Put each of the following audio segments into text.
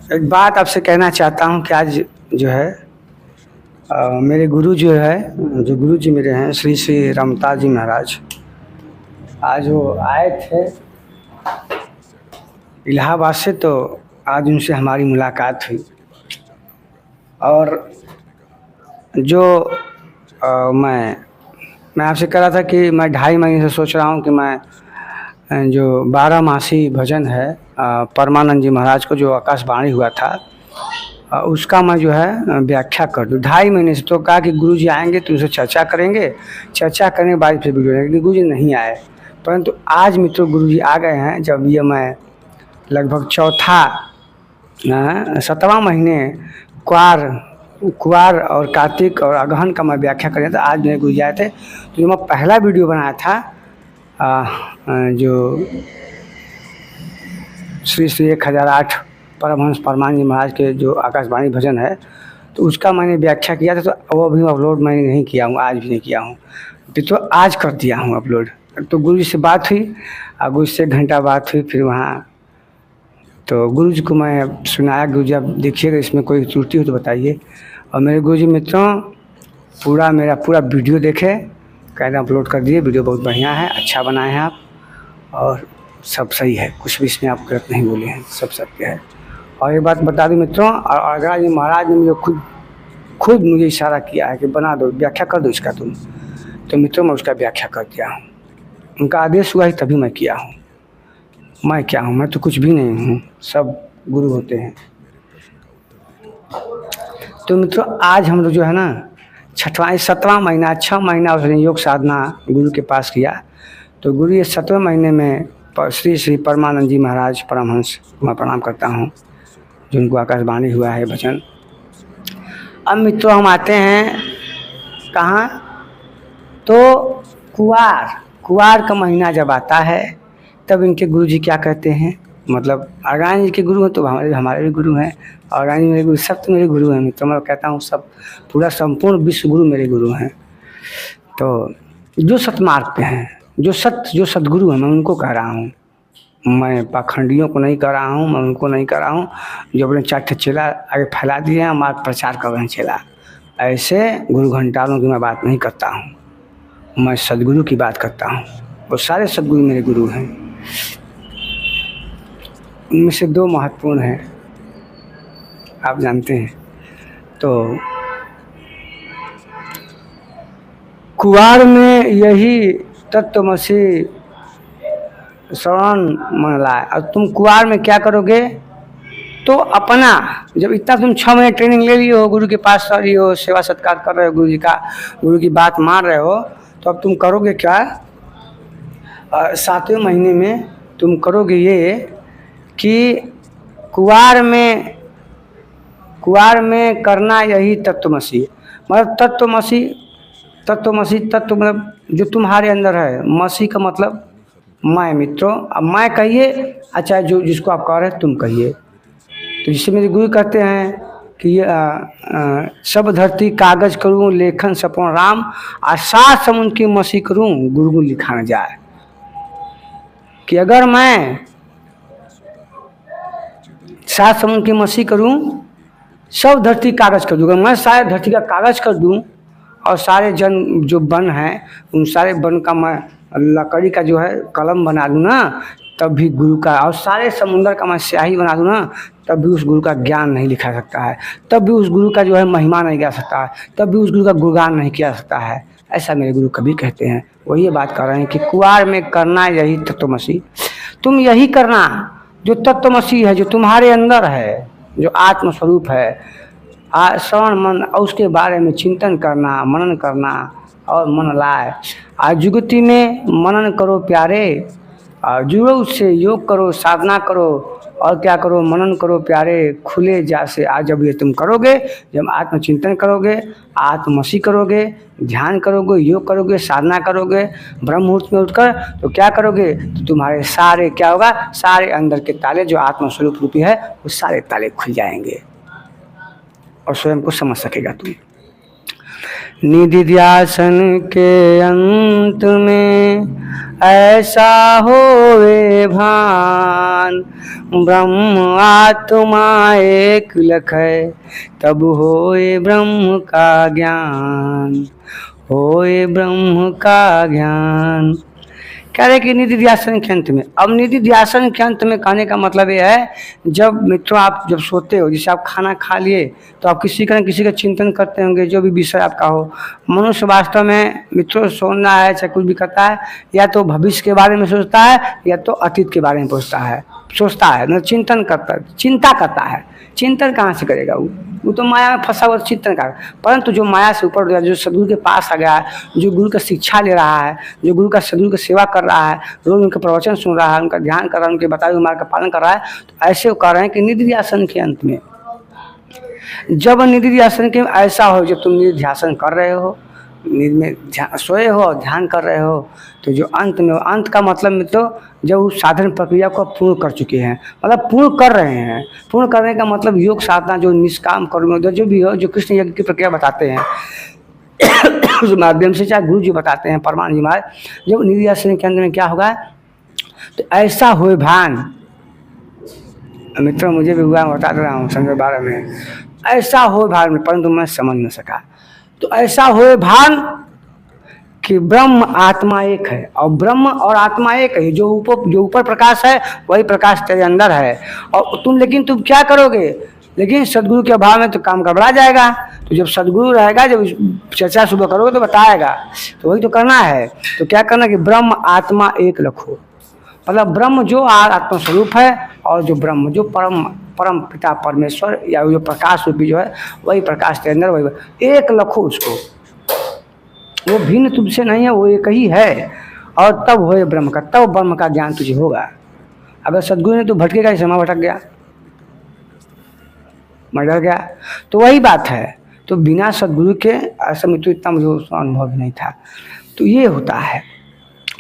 एक बात आपसे कहना चाहता हूँ कि आज जो है मेरे गुरु जो गुरु जी मेरे हैं श्री श्री रमता जी महाराज, आज वो आए थे इलाहाबाद से, तो आज उनसे हमारी मुलाकात हुई। और जो मैं आपसे कह रहा था कि मैं 2.5 महीने से सोच रहा हूँ कि मैं जो 12 मासी भजन है परमानंद जी महाराज को जो आकाशवाणी हुआ था उसका मैं जो है व्याख्या कर दूँ। 2.5 महीने से तो कहा कि गुरु जी आएंगे तो उनसे चर्चा करेंगे, चर्चा करने के बाद फिर वीडियो लेकिन गुरु जी नहीं आए। परंतु आज मित्रों गुरु जी आ गए हैं। जब ये मैं लगभग चौथा 7वां महीने कुआर और कार्तिक और अगहन का मैं व्याख्या कर रहा था। आज मेरे गुरु जी आए थे, तो जो मैं पहला वीडियो बनाया था जो श्री श्री 1008 परमहंस परमानंद जी महाराज के जो आकाशवाणी भजन है, तो उसका मैंने व्याख्या किया था। तो वो अभी अपलोड मैंने नहीं किया हूँ, आज भी नहीं किया हूँ, तो आज कर दिया हूँ अपलोड। तो गुरु जी से बात हुई और गुरु से 1 घंटा बात हुई। फिर वहाँ तो गुरु जी को मैं सुनाया, गुरु जी आप देखिएगा इसमें कोई त्रुटि हो तो बताइए। और मेरे गुरु जी मित्रों मेरा पूरा वीडियो देखे, कहना अपलोड कर दिए। वीडियो बहुत बढ़िया है, अच्छा बनाए हैं आप, और सब सही है, कुछ भी इसमें आप गलत नहीं बोले हैं, सब सत्य है। और एक बात बता दूं मित्रों, और अगर जी महाराज ने मुझे खुद मुझे इशारा किया है कि बना दो, व्याख्या कर दो इसका तुम, तो मित्रों मैं उसका व्याख्या कर दिया हूँ। उनका आदेश हुआ ही तभी मैं किया हूँ। मैं क्या हूँ? मैं तो कुछ भी नहीं हूँ, सब गुरु होते हैं। तो मित्रों आज हम लोग जो है ना 7वां महीना 6 महीना उसने योग साधना गुरु के पास किया। तो गुरु ये 7वें महीने में श्री श्री परमानंद जी महाराज परमहंस मैं प्रणाम करता हूँ, जिनको आकाशवाणी हुआ है भजन। अब मित्रों हम आते हैं कहाँ, तो कुआर का महीना जब आता है तब इनके गुरु जी क्या कहते हैं, मतलब अरगान जी के गुरु हैं तो हमारे भी गुरु हैं, अरगान जी मेरे गुरु, सब तो मेरे गुरु हैं मित्रों। मैं कहता हूँ सब पूरा संपूर्ण विश्व गुरु मेरे गुरु हैं। तो जो सतमार्ग पे हैं, जो सतगुरु हैं, मैं उनको कह रहा हूँ। मैं पाखंडियों को नहीं कह रहा हूँ, मैं उनको नहीं कह रहा हूँ जो अपने 4 चेला आगे फैला दिए हैं, हमारा प्रचार कर रहे हैं चेला। ऐसे गुरु घंटालों की मैं बात नहीं करता हूँ, मैं सदगुरु की बात करता हूँ। वो सारे सदगुरु मेरे गुरु हैं। उनमें से 2 महत्वपूर्ण हैं, आप जानते हैं। तो कुआर में यही तत्वमसी श्रवण मन लाए। और तुम कुआर में क्या करोगे, तो अपना जब इतना तुम 6 महीने ट्रेनिंग ले लिए हो, गुरु के पास रही हो, सेवा सत्कार कर रहे हो, गुरु की बात मान रहे हो, तो अब तुम करोगे क्या, 7वें महीने में तुम करोगे ये कि कुआर में करना यही तत्वमसी। मतलब तत्व मतलब जो तुम्हारे अंदर है। मसी का मतलब मैं मित्रों। अब मैं कहिए, अच्छा जो जिसको आप कह रहे हैं तुम कहिए। तो जिससे मेरे गुरु कहते हैं कि ये सब धरती कागज करूं, लेखन सपन राम, और 7 समुद्र की मसी करूं, गुरु लिखा न जाए। कि अगर मैं 7 समुद्र की मसी करूं, सब धरती कागज कर दूँ, अगर मैं सारे धरती का कागज कर दूं और सारे जन जो वन हैं उन सारे वन का मैं लकड़ी का जो है कलम बना दूँ ना, तब भी गुरु का, और सारे समुंदर का मैं स्याही बना दूँ ना, तब भी उस गुरु का ज्ञान नहीं लिखा सकता है, तब भी उस गुरु का जो है महिमा नहीं गा सकता है, तब भी उस गुरु का गुणगान नहीं किया सकता है। ऐसा मेरे गुरु कभी कहते हैं। वही बात कर रहे हैं कि कुआर में करना यही तत्वमसी। तुम यही करना जो तत्वमसी है, जो तुम्हारे अंदर है, जो आत्मस्वरूप है। श्रवण मन, और उसके बारे में चिंतन करना, मनन करना, और मन लाए। आज जुगति में मनन करो प्यारे, और जुड़ो उससे, योग करो, साधना करो, और क्या करो, मनन करो प्यारे, खुले जा से। आज जब ये तुम करोगे, जब आत्मचिंतन करोगे, आत्मसी करोगे, ध्यान करोगे, योग करोगे, साधना करोगे, ब्रह्म मुहूर्त में उठकर, तो क्या करोगे, तो तुम्हारे सारे क्या होगा, सारे अंदर के ताले जो आत्मस्वरूप रूपी है वो सारे ताले खुल जाएंगे और स्वयं को समझ सकेगा तुम। निधि ध्यासन के अंत में ऐसा होवे भान, ब्रह्म आत्मा एक लख है, तब होए ब्रह्म का ज्ञान, होए ब्रह्म का ज्ञान। कह रहे कि निधि ध्यासन के अंत में। अब निधि ध्यासन के अंत में कहने का मतलब ये है, जब मित्रों आप जब सोते हो, जैसे आप खाना खा लिए तो आप किसी का चिंतन करते होंगे, जो भी विषय आपका हो। मनुष्य वास्तव में मित्रों सोना है चाहे कुछ भी करता है, या तो भविष्य के बारे में सोचता है या तो अतीत के बारे में सोचता है, मतलब चिंतन करता है, चिंता करता है। चिंतन कहाँ से करेगा? वो तो माया में फंसा हुआ चिंतन कर। परंतु जो माया से ऊपर गया, जो सदगुरु के पास आ गया है, जो गुरु का शिक्षा ले रहा है, जो गुरु का सदगुरु की सेवा कर रहा है, रोज उनके प्रवचन सुन रहा है, उनका ध्यान कर रहा है, उनके बताए हुए मार्ग का पालन कर रहा है, तो ऐसे वो कह रहे हैं कि निधि ध्यासन के अंत में, जब निधि ध्यासन के ऐसा हो, जब तुम निधि ध्यासन कर रहे हो, नींद में सोए हो और ध्यान कर रहे हो, तो जो अंत में, अंत का मतलब मित्रों जब उस साधन प्रक्रिया को पूर्ण कर चुके हैं, मतलब पूर्ण कर रहे हैं। पूर्ण करने का मतलब योग साधना, जो निष्काम कर्म जो भी हो, जो कृष्ण यज्ञ की प्रक्रिया बताते हैं उस माध्यम से, चाहे गुरु जी बताते हैं, परमानंद जी महाराज, जब निधि आसन के अंदर में क्या होगा, तो ऐसा हुए भान। मित्रों मुझे भी हुआ, बता रहा हूँ संजय बारह में, ऐसा हो भान में, परंतु मैं समझ न सका। तो ऐसा होए भान कि ब्रह्म आत्मा एक है, और ब्रह्म और आत्मा एक है। जो ऊपर प्रकाश है वही प्रकाश तेरे अंदर है। और लेकिन तुम क्या करोगे? लेकिन सदगुरु के अभाव में तो काम गड़बड़ा जाएगा। तो जब सदगुरु रहेगा, जब चर्चा सुबह करोगे तो बताएगा, तो वही तो करना है। तो क्या करना कि ब्रह्म आत्मा एक रखो, मतलब ब्रह्म जो आत्मा स्वरूप है, और जो ब्रह्म जो परम पिता परमेश्वर या जो प्रकाश रूपी जो है, वही प्रकाश के अंदर वही एक लखो उसको, वो भिन्न तुझसे नहीं है, वो एक ही है। और तब होए ब्रह्म का, तब ब्रह्म का ज्ञान तुझे होगा। अगर सदगुरु ने तो भटकेगा, जैसे मैं भटक गया, मैं डर गया, तो वही बात है। तो बिना सदगुरु के ऐसा में तो इतना मुझे अनुभव भी नहीं था। तो ये होता है,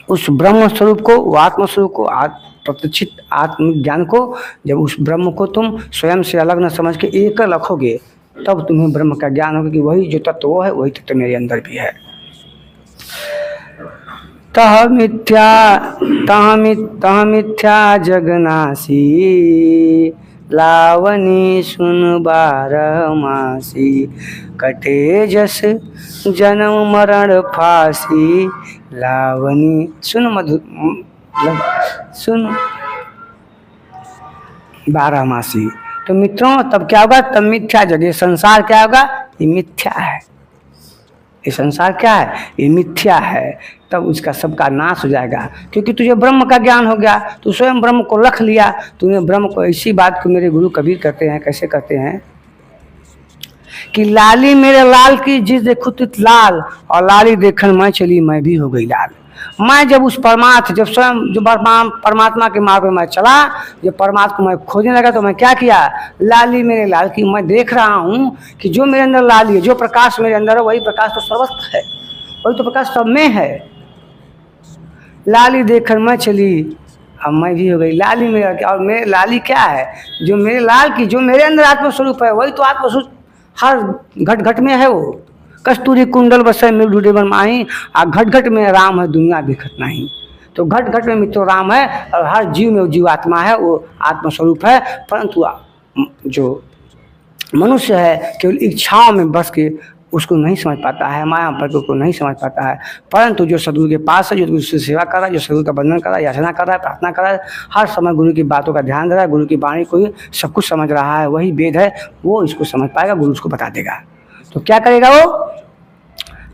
उस ब्रह्म स्वरूप को, वो आत्म स्वरूप को, प्रतिष्ठित आत्मज्ञान को, जब उस ब्रह्म को तुम स्वयं से अलग न समझ के एक रखोगे, तब तुम्हें ब्रह्म का ज्ञान होगा कि वही जो तत्व वो है, वही तत्व मेरे अंदर भी है। तह मिथ्या जगनासी, लावनी सुन बारह मासी, कटे जस जन्म मरण फांसी, लावनी सुन सुन बारह मासी। तो मित्रों तब क्या होगा? तब मिथ्या जग, ये संसार क्या होगा? ये मिथ्या है। ये संसार क्या है? ये मिथ्या है। तब उसका सबका नाश हो जाएगा, क्योंकि तुझे ब्रह्म का ज्ञान हो गया। तू स्वयं ब्रह्म को रख लिया। तूने ब्रह्म को, ऐसी बात को मेरे गुरु कबीर कहते हैं, कैसे कहते हैं कि लाली मेरे लाल की जिस देखो तित लाल, और लाली देखन मैं चली मैं भी हो गई लाल। मैं जब उस परमात्मा, जब स्वयं जो परमात्मा के मार्ग में मैं चला, जब परमात्मा को मैं खोजने लगा, तो मैं क्या किया? लाली मेरे लाल की, मैं देख रहा हूँ कि जो मेरे अंदर लाली है, जो प्रकाश मेरे अंदर है, वही प्रकाश तो सर्वत्र है, वही तो प्रकाश सब में है। लाली देखकर मैं चली, अब मैं भी हो गई लाली मेरा। और मेरे लाली क्या है? जो मेरे लाल की, जो मेरे अंदर आत्मस्वरूप है, वही तो आत्मस्वरूप हर घट घट में है। वो कस्तूरी कुंडल बसे मिल बन माही, आ घट घट में राम है दुनिया दिखत नहीं। तो घट घट में मित्रों राम है, और हर जीव में जीव आत्मा है, वो आत्मस्वरूप है। परंतु जो मनुष्य है केवल इच्छाओं में बस के उसको नहीं समझ पाता है, माया प्रकृति को नहीं समझ पाता है। परंतु जो सदगुरु के पास है, जो गुरु से सेवा कर रहा है, जो सदगुरु का बंधन कर रहा है, याचना कर रहा है, प्रार्थना कर रहा है, हर समय गुरु की बातों का ध्यान दे रहा है, गुरु की वाणी को ही सब कुछ समझ रहा है, वही वेद है, वो इसको समझ पाएगा, गुरु उसको बता देगा। तो क्या करेगा वो?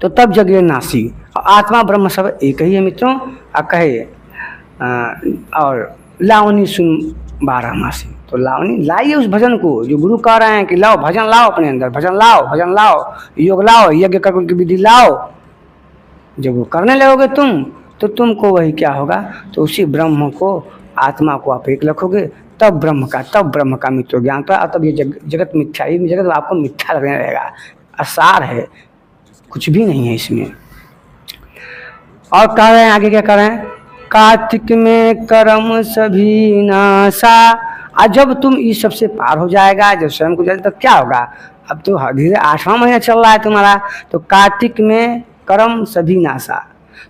तो तब जगे नासी। आत्मा ब्रह्म सब एक ही है मित्रों। कहे और लावनी सुन बारह मासी। तो लावनी लाइए उस भजन को, जो गुरु कह रहे हैं कि लाओ भजन, लाओ अपने अंदर भजन, लाओ भजन, लाओ योग, लाओ यज्ञ कर्म की विधि लाओ। जब वो करने लगोगे तुम, तो तुमको वही क्या होगा? तो उसी ब्रह्म को, आत्मा को आप एक रखोगे, तब ब्रह्म का मित्रों ज्ञान पाया। तब ये जगत मिथ्या, ये जगत आपको मिथ्या लगने लगेगा, असार है, कुछ भी नहीं है इसमें। और कह रहे हैं आगे, क्या कह रहे हैं? कार्तिक में कर्म सभी नासा। आज जब तुम इस सबसे पार हो जाएगा, जब स्वयं को जाएगा, तब क्या होगा? अब तो धीरे 8वां महीना चल रहा है तुम्हारा। तो कार्तिक में कर्म सभी नासा,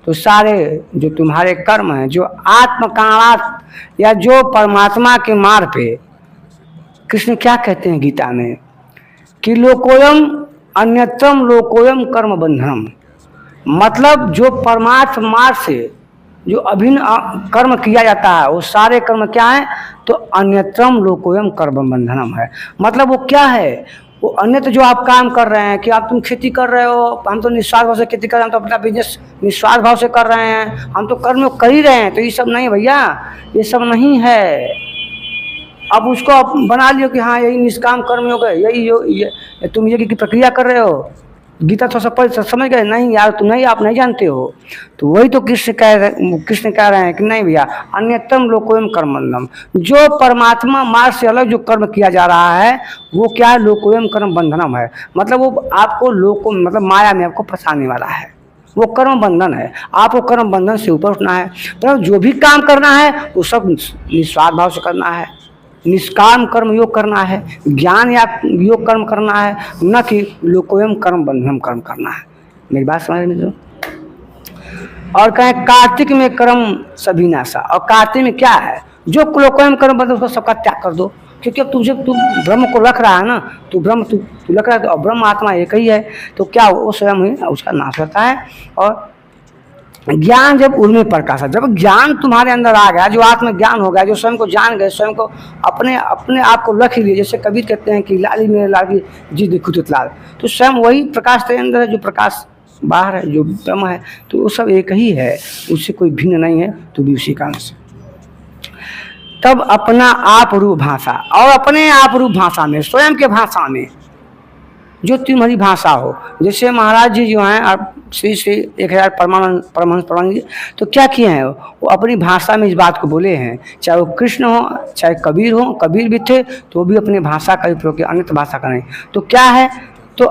तो सारे जो तुम्हारे कर्म हैं, जो आत्मकामात या जो परमात्मा के मार्ग पे, कृष्ण क्या कहते हैं गीता में कि लोकोयम अन्यत्रम लोकोयम कर्म बंधनम, मतलब जो परमात्मा मार्ग से जो अभिन्न कर्म किया जाता है वो सारे कर्म क्या है, तो अन्यत्रम लोकोयम कर्म बंधनम है। मतलब वो क्या है, वो अन्यत्र जो आप काम कर रहे हैं, कि आप तुम खेती कर रहे हो, हम तो निस्वार्थ भाव से खेती कर रहे हैं, हम तो अपना बिजनेस निस्वार्थ भाव से कर रहे हैं, हम तो कर्म कर ही रहे हैं, तो ये सब नहीं भैया, ये सब नहीं है। अब उसको आप बना लियो कि हाँ यही निष्काम कर्म योग है, ये तुम ये की प्रक्रिया कर रहे हो, गीता थोड़ा सा पढ़ समझ गए? नहीं यार, तुम नहीं, आप नहीं जानते हो। तो वही तो कृष्ण कह रहे हैं कि नहीं भैया, अन्यतम लोकोयम कर्मबंधनम, जो परमात्मा मार्ग से अलग जो कर्म किया जा रहा है वो क्या है, लोकोयम कर्म बंधनम है। मतलब वो आपको लोको मतलब माया में आपको फंसाने वाला है, वो कर्म बंधन है। आपको कर्म बंधन से ऊपर उठना है, तो जो भी काम करना है वो सब निस्वार्थ भाव से करना है, निष्काम कर्म योग करना है, ज्ञान या योग कर्म करना है, न कि लोकोयम कर्म बंधनम कर्म करना है। मेरी बात समझ में मित्रों? और कहें कार्तिक में कर्म सभी नाशा, और कार्तिक में क्या है, जो लोकोयम कर्म बंधन उसको सबका त्याग कर दो, क्योंकि अब तुझे तू ब्रह्म को रख रहा है ना, तू ब्रह्म तू रख रहा है, तो ब्रह्म आत्मा एक ही है, तो क्या वो स्वयं ही उसका नाश होता है। और ज्ञान जब उनमें प्रकाश है, जब ज्ञान तुम्हारे अंदर आ गया, जो आत्मज्ञान हो गया, जो स्वयं को जान गए, स्वयं को अपने अपने आप को रख लिए, जैसे कबीर कहते हैं कि लाली मेरे लाली जी देखो तो लाल, तो स्वयं वही प्रकाश तेरे अंदर है, जो प्रकाश बाहर है, जो ब्रह्म है, तो वो सब एक ही है, उससे कोई भिन्न नहीं है, तो भी उसी कारण से। तब अपना आप रूप भाषा, और अपने आप रूप भाषा में, स्वयं के भाषा में जो तुम्हारी भाषा हो, जैसे महाराज जी जो हैं आप श्री 1000 परमानंद जी, तो क्या किए हैं, वो अपनी भाषा में इस बात को बोले हैं, चाहे वो कृष्ण हो चाहे कबीर हो, कबीर भी थे तो वो भी अपनी भाषा का उपयोग किया, अन्य भाषा का नहीं। तो क्या है, तो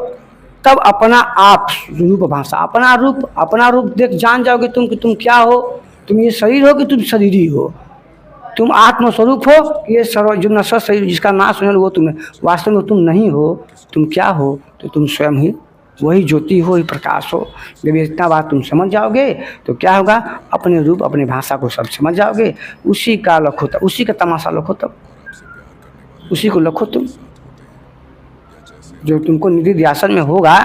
तब अपना आप रूप भाषा, अपना रूप देख जान जाओगे तुम कि तुम क्या हो, तुम ये शरीर हो कि तुम शरीरी हो, तुम आत्मस्वरूप हो कि ये सर्व जो नश्वर शरीर जिसका नाश होने वो तुम्हें, वास्तव में तुम नहीं हो, तुम क्या हो, तो तुम स्वयं ही वही ज्योति हो, वही प्रकाश हो। जब इतना बात तुम समझ जाओगे तो क्या होगा, अपने रूप अपने भाषा को सब समझ जाओगे, उसी का लखो तब, उसी का तमाशा लखो तब, उसी को लखो तुम, जो तुमको निधि ध्यासन में होगा,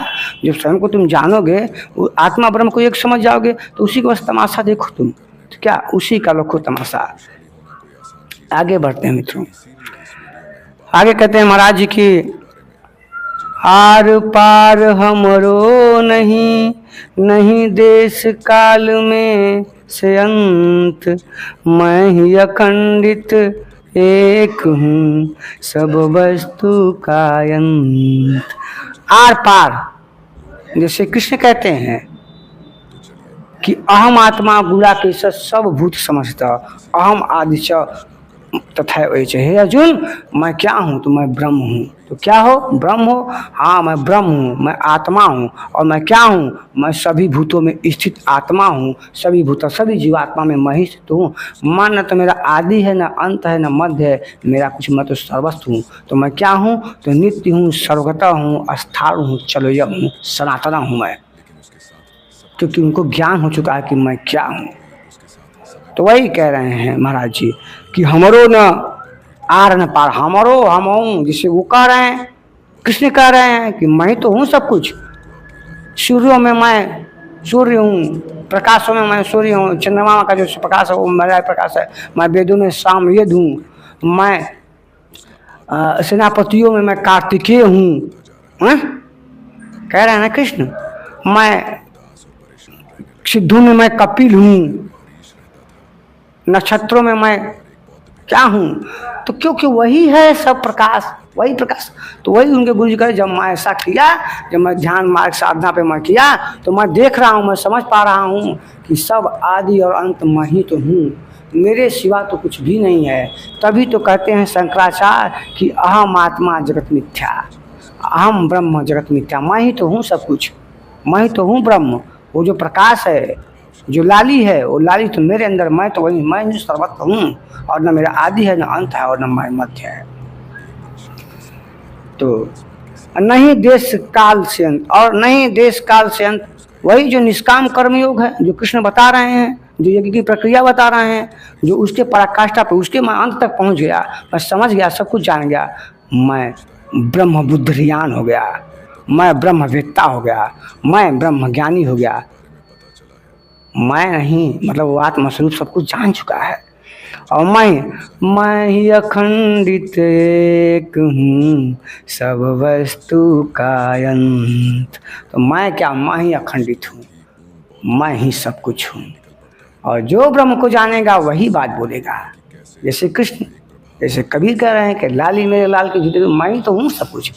जब स्वयं को तुम जानोगे, वो आत्मा ब्रह्म को एक समझ जाओगे, तो उसी को बस तमाशा देखो तुम, तो क्या उसी का लखो तमाशा। आगे बढ़ते हैं मित्रों, आगे कहते हैं महाराज जी की, आर पार हमरो नहीं, नहीं देश काल में से अंत, मैं ही अखंडित एक हूँ सब वस्तु का अंत। आर पार, जैसे कृष्ण कहते हैं कि अहम आत्मा गुड़ा के सब भूत समझता, अहम आदि च तथा वैसे, हे अर्जुन मैं क्या हूँ, तो मैं ब्रह्म हूँ। तो क्या हो, ब्रह्म हो, हाँ मैं ब्रह्म हूँ, मैं आत्मा हूँ, और मैं क्या हूँ, मैं सभी भूतों में स्थित आत्मा हूँ, सभी भूत सभी जीवात्मा में मैं ही स्थित हूँ। मन न तो मेरा आदि है, न अंत है, न मध्य है, मेरा कुछ मैं तो सर्वस्व हूँ। तो मैं क्या हूँ, तो नित्य हूँ, सर्वगता हूँ, अस्थार हूँ, चलोय हूँ, सनातन हूँ मैं, क्योंकि उनको ज्ञान हो चुका है कि मैं क्या हूँ। तो वही कह रहे हैं महाराज जी कि हमरो न आर न पार, हमरो हम हूँ, जिसे वो कह रहे हैं, कृष्ण कह रहे हैं कि मैं तो हूँ सब कुछ, सूर्यों में मैं सूर्य हूँ, प्रकाशों में मैं सूर्य हूँ, चंद्रमा का जो प्रकाश है वो मेरा प्रकाश है, मैं वेदों में सामवेद हूँ, मैं सेनापतियों में मैं कार्तिकेय हूँ, कह रहे हैं ना कृष्ण, मैं सिद्धों में मैं कपिल हूँ, नक्षत्रों में मैं क्या हूँ, तो क्योंकि वही है सब प्रकाश, वही प्रकाश। तो वही उनके गुरु जी कहे, जब मैं ऐसा किया, जब मैं ध्यान मार्ग साधना पे मैं किया, तो मैं देख रहा हूँ, मैं समझ पा रहा हूँ कि सब आदि और अंत मैं ही तो हूँ, मेरे सिवा तो कुछ भी नहीं है। तभी तो कहते हैं शंकराचार्य कि अहम आत्मा जगत मिथ्या, अहम ब्रह्म जगत मिथ्या, मैं ही तो हूँ सब कुछ, मैं ही तो हूँ ब्रह्म। वो जो प्रकाश है, जो लाली है, वो लाली तो मेरे अंदर, मैं तो वही, मैं ही सर्वत्र हूँ, और न मेरा आदि है, न अंत है, और न मैं मध्य है। तो नहीं देश काल से अंत, और नहीं देश काल से अंत, वही जो निष्काम कर्म योग है, जो कृष्ण बता रहे हैं, जो यज्ञ की प्रक्रिया बता रहे हैं, जो उसके पराकाष्ठा पे, उसके मैं अंत तक पहुंच गया, मैं समझ गया, सब कुछ जान गया, मैं ब्रह्म बुद्धियान हो गया, मैं ब्रह्मवेत्ता हो गया, मैं ब्रह्म ज्ञानी हो गया। मैं नहीं, मतलब वो आत्मस्वरूप सब कुछ जान चुका है। और मैं ही अखंडित एक हूँ, सब वस्तु का अंत। तो मैं क्या, मैं ही अखंडित हूँ, मैं ही सब कुछ हूँ। और जो ब्रह्म को जानेगा वही बात बोलेगा। जैसे कृष्ण, जैसे कबीर कह रहे हैं कि लाली मेरे लाल के जूते, मैं ही तो हूँ सब कुछ।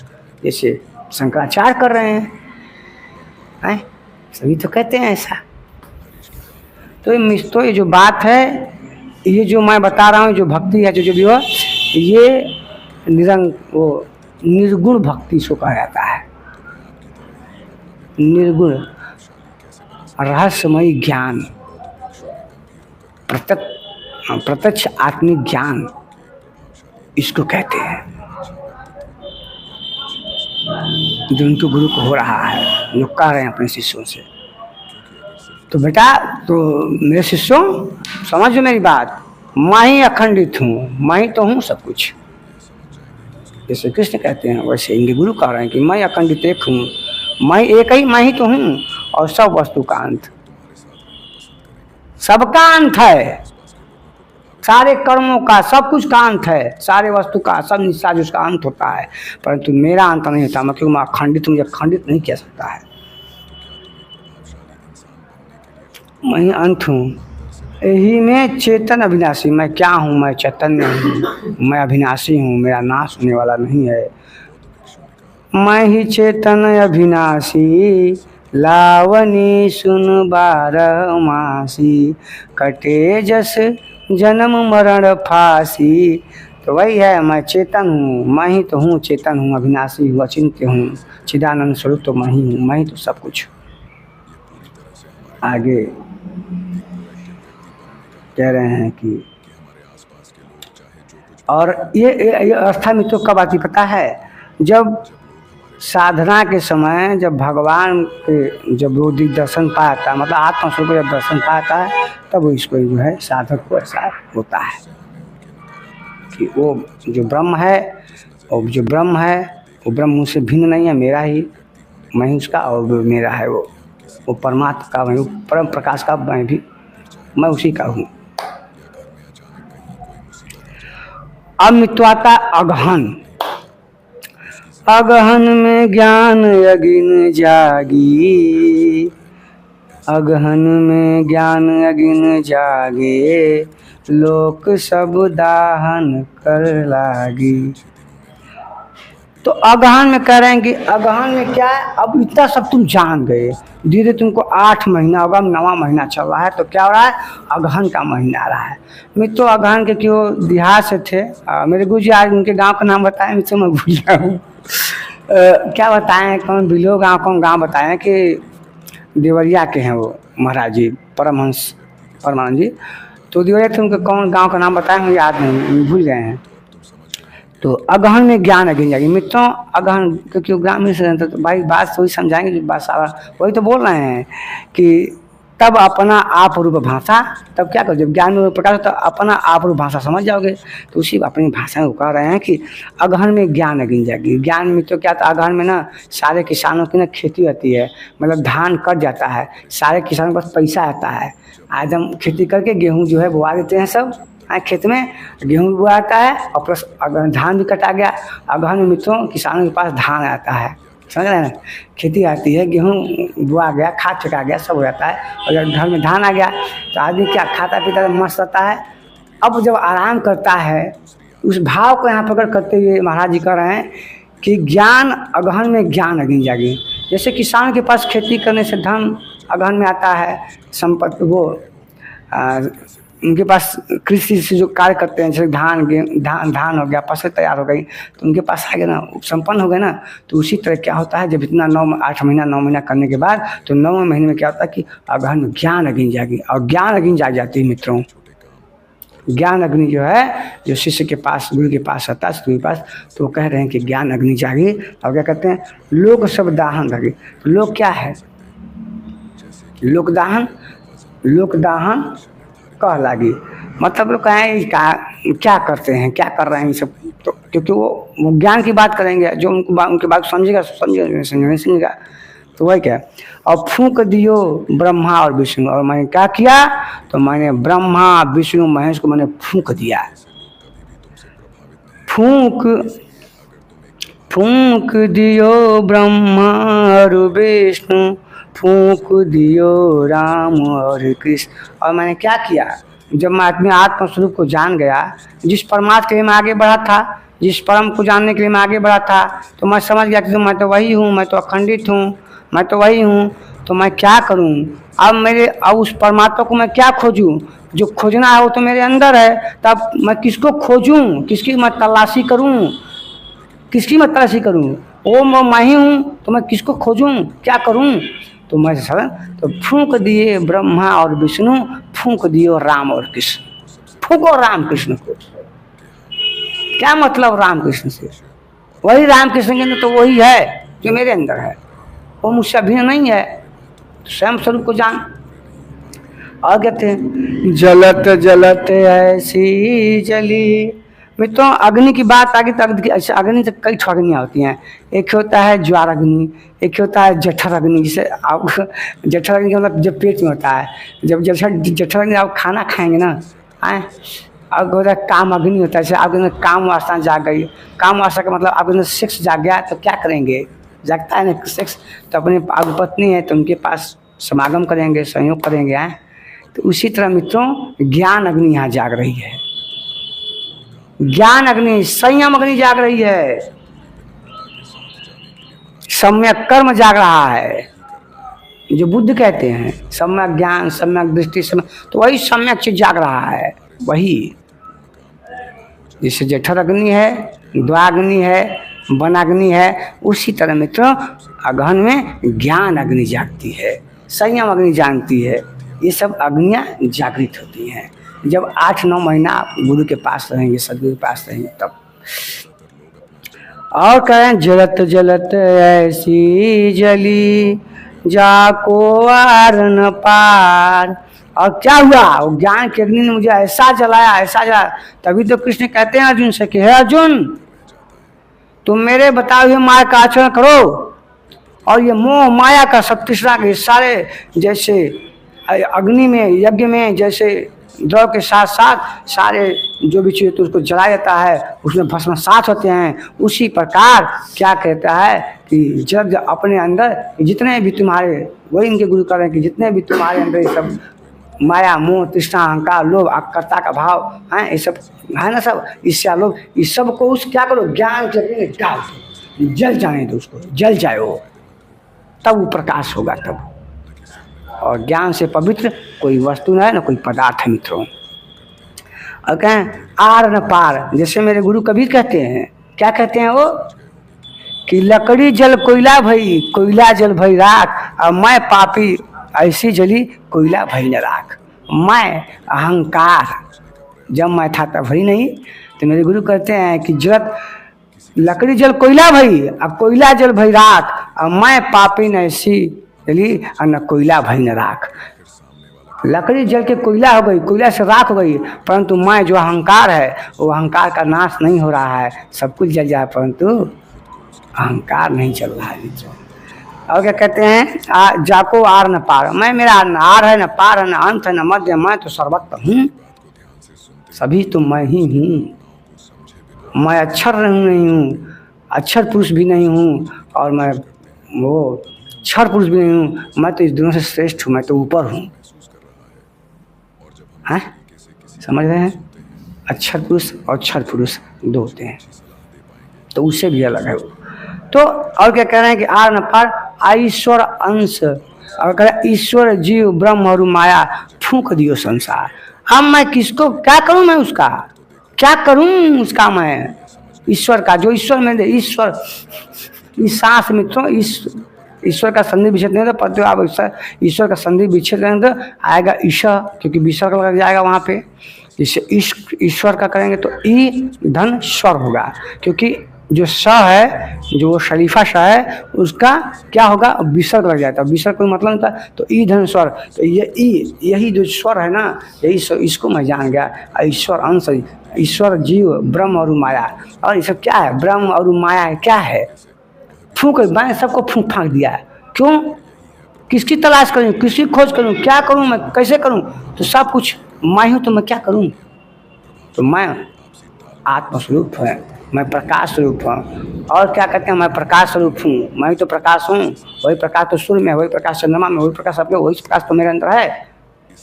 जैसे शंकराचार्य कर रहे हैं, सभी तो कहते हैं ऐसा। तो ये जो बात है, ये जो मैं बता रहा हूँ, जो भक्ति है, जो भी हो, ये निर्गुण भक्ति इसको कहा जाता है। निर्गुण रहस्यमयी ज्ञान, प्रत्यक्ष आत्मिक ज्ञान इसको कहते हैं, जो उनके गुरु को हो रहा है, जो कह रहे हैं अपने शिष्यों से। तो बेटा, तो मेरे शिष्यों समझो मेरी बात, मैं ही अखंडित हूँ, मैं ही तो हूँ सब कुछ। जैसे कृष्ण कहते हैं वैसे इनके गुरु कह रहे हैं कि मैं अखंडित एक हूँ, मैं एक ही, मैं ही तो हूँ, और सब वस्तु का अंत, सबका अंत है, सारे कर्मों का, सब कुछ का अंत है, सारे वस्तु का, सब निस्सार उसका अंत होता है, परंतु मेरा अंत नहीं होता। मैं क्योंकि मैं अखंडित, मुझे खंडित नहीं किया सकता है। मैं अंत हूँ, यही में चेतन अविनाशी। मैं क्या हूँ? मैं चैतन्य हूँ, मैं अविनाशी हूँ, मेरा नाश होने वाला नहीं है। मैं ही चेतन अविनाशी, लावनी सुन बारह मासी, कटे जस जन्म मरण फांसी। तो वही है, मैं चेतन हूँ, मैं ही तो हूँ, चेतन हूँ, अविनाशी हूँ, अचिंत्य हूँ, चिदानंद स्वरूप तो मैं ही हूँ, मैं ही तो सब कुछ। आगे कह रहे हैं कि और ये अवस्था में तो कब आती पता है? जब साधना के समय, जब भगवान के, जब वो दर्शन पाता, मतलब आत्मस्वरूप जब दर्शन पाता है, तब इसको जो है साधक को ऐसा होता है कि वो जो ब्रह्म है, और जो ब्रह्म है वो ब्रह्म मुझसे भिन्न नहीं है, मेरा ही, मैं ही उसका, और मेरा है वो परमात्मा का, मैं परम प्रकाश का, मैं उसी का हूँ। अब मित्वाता अगहन, अगहन में ज्ञान अगिन जागी, अगहन में ज्ञान अगिन जागे, लोक सब दाहन कर लागी। तो अगहन में कह रहे हैं कि अगहन में क्या है? अब इतना सब तुम जान गए, धीरे तुमको 8 महीना होगा, 9वां महीना चल रहा है, तो क्या हो रहा है? अगहन का महीना आ रहा है। मित्रों, अगहन के क्यों देहात से थे, मेरे गुरुजी आज उनके गांव का नाम बताएं, मित्रों मैं भूल गया हूँ। क्या बताएं, कौन बिलो गाँव, कौन गाँव बताएं कि देवरिया के हैं वो महाराज जी, परमहंस परमानंद जी। तो देवरिया थे, उनके कौन गाँव का नाम बताएं, मुझे याद नहीं, भूल गए हैं। तो अगहन में ज्ञान अगिन जाएगी। मित्रों, अगहन क्योंकि ग्रामीण से रहते, तो भाई बात वही समझाएंगे जो बात सारा वही तो बोल रहे हैं कि तब अपना आप रूप भाषा, तब क्या करो, जब ज्ञान प्रकाश तो अपना आप रूप भाषा समझ जाओगे। तो उसी अपनी भाषा में कह रहे हैं कि अगहन में ज्ञान अगिन जाएगी। ज्ञान में तो क्या था, अगहन में ना सारे किसानों की ना खेती होती है, मतलब धान कट जाता है, सारे किसानों के पास पैसा आता है, आज हम खेती करके गेहूँ जो है बोआ देते हैं, सब खेत में गेहूँ बुआ आता है, और प्लस अगर धान भी कटा गया, अगहन में मित्रों किसानों के पास धान आता है, समझ रहे हैं, खेती आती है, गेहूँ बुआ गया, खाद फेंका गया, सब हो जाता है, और जब घर में धान आ गया तो आदमी क्या खाता पीता मस्त रहता है। अब जब आराम करता है, उस भाव को यहाँ पकड़ करते हुए महाराज जी कह रहे हैं कि ज्ञान अगहन में ज्ञान अगिन जागी। जैसे किसान के पास खेती करने से धन अगहन में आता है, संपत्ति, वो उनके पास कृषि से जो कार्य करते हैं, जैसे धान हो गया, फसल तैयार हो गई, तो उनके पास आ गया ना, संपन्न हो गए ना। तो उसी तरह क्या होता है, जब इतना 8 महीना 9 महीना करने के बाद, तो 9वें महीने में क्या होता है कि अगहन में ज्ञान अग्नि जागी, और ज्ञान अग्नि जाग जाती है। मित्रों, ज्ञान अग्नि जो है, जो शिष्य के पास, गुरु के पास आता है, गुरु के पास, तो वो कह रहे हैं कि ज्ञान अग्नि जागी, और क्या कहते हैं, लोक सब दाहन लगे। तो लोक क्या है? लोकदाहन लोकदाहन कह लागी, मतलब लोग कहें क्या करते हैं, क्या कर रहे हैं ये सब, तो क्योंकि वो ज्ञान की बात करेंगे, जो उनकी बात समझेगा नहीं समझेगा, तो वही क्या। और फूंक दियो ब्रह्मा और विष्णु, और मैंने क्या किया, तो मैंने ब्रह्मा विष्णु महेश को मैंने फूंक दिया। फूंक दियो ब्रह्मा और विष्णु, फूंक दियो राम और कृष्ण। और मैंने क्या किया, जब मैं अपने आत्मस्वरूप को जान गया, जिस परमात्मा के लिए मैं आगे बढ़ा था, जिस परम को जानने के लिए मैं आगे बढ़ा था, तो मैं समझ गया कि मैं तो वही हूँ, मैं तो अखंडित हूँ, मैं तो वही हूँ। तो मैं क्या करूँ, अब उस परमात्मा को मैं क्या खोजूँ, जो खोजना है वो तो मेरे अंदर है, तब मैं किसको खोजूँ, किसकी मैं तलाशी करूँ, किसकी मैं तलाशी करूँ, वो मैं ही हूँ, तो मैं किसको खोजूँ, क्या करूँ। तो मैं सर तो फूंक दिए ब्रह्मा और विष्णु, फूंक दियो राम और कृष्ण, फूंको राम कृष्ण को। क्या मतलब राम कृष्ण से, वही राम कृष्ण के अंदर तो वही है जो मेरे अंदर है, वो मुझसे अभिन्न नहीं है, स्वयं स्वरूप को जान। और कहते हैं जलत जलत ऐसी जली। मित्रों अग्नि की बात आगे तक, अग्नि से कई अग्नियाँ होती हैं, एक होता है ज्वार अग्नि, एक होता है जठर अग्नि, जिसे आप जठर अग्नि मतलब जब पेट में होता है, जब जठर अग्नि आप खाना खाएंगे ना आए, और होता है काम अग्नि होता है, जैसे आपके अंदर काम वासना जाग गई, काम वासना का मतलब आपके अंदर सेक्स जाग गया, तो क्या करेंगे, जागता है ना सेक्स, तो अपने पत्नी है तो उनके पास समागम करेंगे, संयोग करेंगे आए। तो उसी तरह मित्रों ज्ञान अग्नि यहाँ जाग रही है, ज्ञान अग्नि संयम अग्नि जाग रही है, सम्यक कर्म जाग रहा है, जो बुद्ध कहते हैं सम्यक ज्ञान सम्यक दृष्टि तो वही सम्यक चीज जाग रहा है, वही जैसे जठर अग्नि है, द्वाग्नि है, वनाग्नि है, उसी तरह मित्रों अगहन में ज्ञान अग्नि जागती है, संयम अग्नि जानती है। ये सब अग्नियाँ जागृत होती हैं जब 8-9 महीना आप गुरु के पास रहेंगे, सदगुरु के पास रहेंगे तब। और कहें जलत जलत ऐसी जली, जाको आर न पार। और क्या हुआ, वो ज्ञान की अग्नि ने मुझे ऐसा जलाया, ऐसा जलाया। तभी तो कृष्ण कहते हैं अर्जुन से कि हे अर्जुन, तुम मेरे बताए हुए माया का आचरण करो, और ये मोह माया का सब तृष्णा के सारे, जैसे अग्नि में यज्ञ में जैसे द्रव के साथ साथ सारे जो भी चीज़ तो उसको जलाया जाता है, उसमें भस्म साथ होते हैं, उसी प्रकार क्या कहता है कि जब अपने अंदर जितने भी तुम्हारे, वही इनके गुरु कह रहे हैं कि जितने भी तुम्हारे अंदर ये सब माया मोह तृष्णा अहंकार लोभ कर्ता का भाव है, ये सब है ना, सब इससे लोग, इस सब को उस क्या करो, ज्ञान के डाल दो, जल जाने दो, उसको जल जाए वो, तब वो प्रकाश होगा तब। और ज्ञान से पवित्र कोई वस्तु न है, ना कोई पदार्थ है मित्रों। और कहें आर न पार, जैसे मेरे गुरु कबीर कहते हैं, क्या कहते हैं वो कि लकड़ी जल कोयला भई, कोयला जल भई राख, और मैं पापी ऐसी जली कोयला भई न राख। मैं अहंकार जब मैं था तब भई नहीं, तो मेरे गुरु कहते हैं कि जगत लकड़ी जल कोयला भई, अब कोयला जल भई राख, और मैं पापी न ऐसी जली और न कोयला भई न राख। लकड़ी जल के कोयला हो गई, कोयला से राख हो गई, परंतु मैं जो अहंकार है वो अहंकार का नाश नहीं हो रहा है, सब कुछ जल जाए परंतु अहंकार नहीं चल रहा है मित्रों। और क्या कहते हैं जाको आर न पार, मैं मेरा न आर है न पार है न अंत है न मध्य, मैं तो सर्वत्र हूँ, सभी तो मैं ही हूँ। मैं अक्षर नहीं हूँ, अक्षर पुरुष भी नहीं हूँ, और मैं वो क्षर पुरुष भी नहीं हूँ, मैं तो इस दोनों से श्रेष्ठ हूँ, मैं तो ऊपर हूँ। हैं, समझ रहे हैं, अक्षर पुरुष और क्षर पुरुष दो होते हैं, तो उससे भी अलग है वो। तो और क्या कह रहे हैं कि आर न पार ईश्वर अंश, और कह रहे ईश्वर जीव ब्रह्म और माया फूंक दियो संसार। अब मैं किसको क्या करूं, मैं उसका क्या करूं, उसका मैं ईश्वर का, जो ईश्वर में दे, ईश्वर इस सांस मित्रों, ईश्वर का संधि विच्छेद नहीं, तो पद आप ईश्वर का संधि विच्छेद करेंगे तो आएगा ईश्वर, क्योंकि विसर्ग लग जाएगा वहाँ पे। जैसे ईश्वर का करेंगे तो ई धन स्वर होगा, क्योंकि जो स है, जो वो शरीफा श है, उसका क्या होगा, विसर्ग लग जाता है। विसर्ग कोई मतलब नहीं था, तो ईंधन स्वर, तो ये यही जो स्वर है ना, यही इसको मैं जान गया। ईश्वर अंश, ईश्वर जीव ब्रह्म और माया। और ये सब क्या है, ब्रह्म और माया क्या है, फूंक मैंने सबको फूंक फाँक दिया है। क्यों, किसकी तलाश करूँ, किसकी खोज करूँ, क्या करूँ, मैं कैसे करूँ, तो सब कुछ मैं हूँ, तो मैं क्या करूँ। तो मैं आत्मस्वरूप है, मैं प्रकाश स्वरूप हूँ। और क्या कहते हैं, मैं प्रकाश स्वरूप हूँ, मैं ही तो प्रकाश हूँ। वही प्रकाश तो सूर्य में, वही प्रकाश चंद्रमा में, वही प्रकाश अपने, वही प्रकाश तो मेरे अंदर है।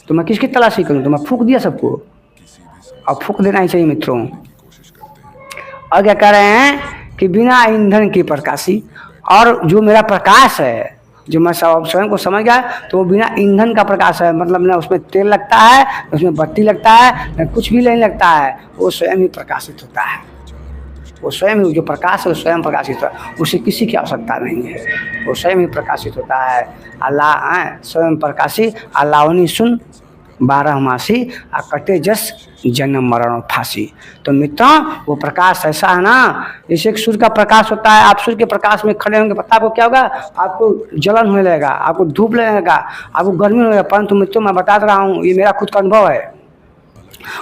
तो मैं किसकी तलाशी करूँ, तो मैं फूंक दिया सबको। और फूंक देना ही चाहिए मित्रों। और क्या कह रहे हैं कि बिना ईंधन की प्रकाशी, और जो मेरा प्रकाश है, जो मैं स्वयं को समझ गया, तो वो बिना ईंधन का प्रकाश है। मतलब ना उसमें तेल लगता है, ना उसमें बत्ती लगता है, ना कुछ भी नहीं लगता है, वो स्वयं ही प्रकाशित होता है। वो स्वयं ही जो प्रकाश है, वो स्वयं प्रकाशित होता है, उसे किसी की आवश्यकता नहीं है, वो स्वयं ही प्रकाशित होता है। अल्लाह स्वयं प्रकाशी, अल्लाहनी सुन 12 मासी, आ कटे जस जन्म मरण फांसी। तो मित्रों, वो प्रकाश ऐसा है ना, जैसे एक सूर्य का प्रकाश होता है। आप सूर्य के प्रकाश में खड़े होंगे, पता आपको क्या होगा, आपको जलन होने लगेगा, आपको धूप लगने लगेगा, आपको गर्मी होने लगेगा। परंतु मित्रों, मैं बता रहा हूँ, ये मेरा खुद का अनुभव है।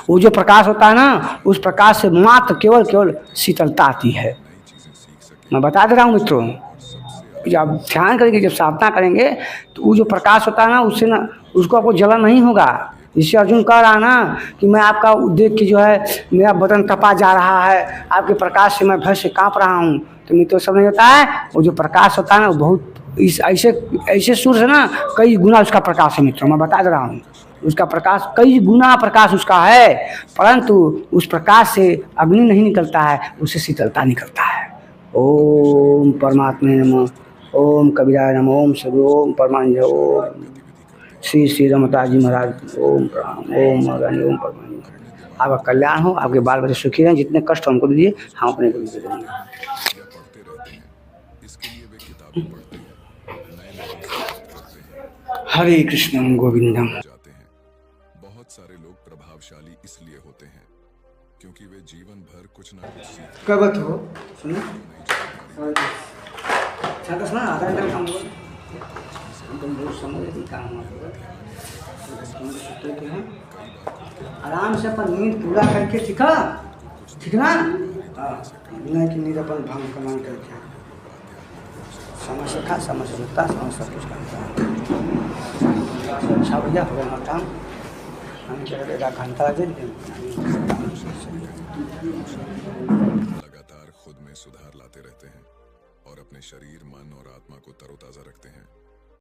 वो जो प्रकाश होता है ना, उस प्रकाश से मात्र केवल शीतलता आती है। मैं बता दे रहा हूँ मित्रों, जब ध्यान करेंगे, जब साधना करेंगे, तो वो जो प्रकाश होता है ना, उससे ना उसको आपको जलन नहीं होगा। जिससे अर्जुन कह रहा है ना कि मैं आपका देख के जो है मेरा बदन तपा जा रहा है, आपके प्रकाश से मैं भय से काँप रहा हूँ। तो मित्रों, सब नहीं होता है, वो जो प्रकाश होता है ना, वो बहुत इस ऐसे सूर्य से ना कई गुना उसका प्रकाश है मित्रों। मैं बता दे रहा हूँ, उसका प्रकाश कई गुना प्रकाश उसका है, परंतु उस प्रकाश से अग्नि नहीं निकलता है, उससे शीतलता निकलता है। ओम परमात्मा नमः, ओम कबीराय नमः, ओम सदु, ओम परमानंद, ओम श्री श्री रमता जी महाराज, ओम प्रणाम, ओम महारानी, ओम परमानंद। आपका कल्याण हो, आपके बाल बच्चे सुखी रहें, जितने कष्ट हमको दीजिए, हम अपने को भी दे देंगे। हरे कृष्ण गोविंदम। बहुत सारे लोग प्रभावशाली इसलिए होते हैं क्योंकि वे जीवन भर कुछ ना कुछ सीखते कब हो सुनो, अच्छा सुना, आधा घंटा काम हुआ, तुम बहुत समझ रही काम हुआ, आराम से अपन नींद पूरा करके, ठीक है, ठीक ना, नहीं कि नींद अपन भंग कमान करके, समय से खा, समय से रुकता, समय सब कुछ करता। अच्छा भैया हो गया काम, हम चले आधा घंटा दे लगातार खुद में सुधार लाते रहते हैं और अपने शरीर, मन और आत्मा को तरोताजा रखते हैं।